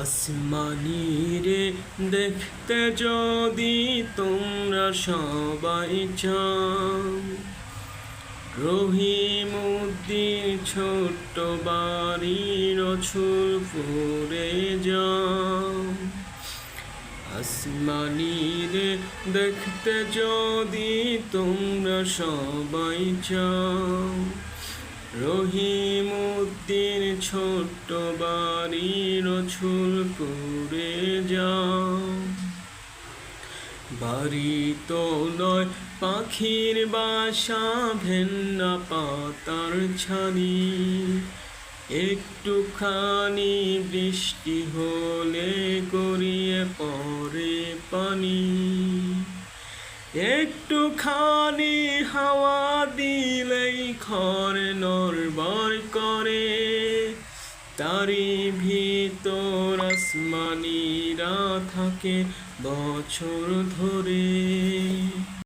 আসমানি রে দেখতে যদি তোমরা সবাই চাও, রহিমউদ্দিন ছোট্ট বাড়ির রসুলপুরে যাও। আসমানি রে দেখতে যদি তোমরা সবাই চাও, রহিমউদ্দিন ছোট্ট বাড়ির রসুলপুরে যাও। বাড়ি তো নয় পাখির বাসা, ভেন্না পাতার ছানি, একটুখানি বৃষ্টি হলে গড়িয়ে পড়ে পানি, একটুখানি হাওয়া দিলেই ঘর নড়বড় করে, তারি ভিতর আসমানিরা থাকে বছর ধরে।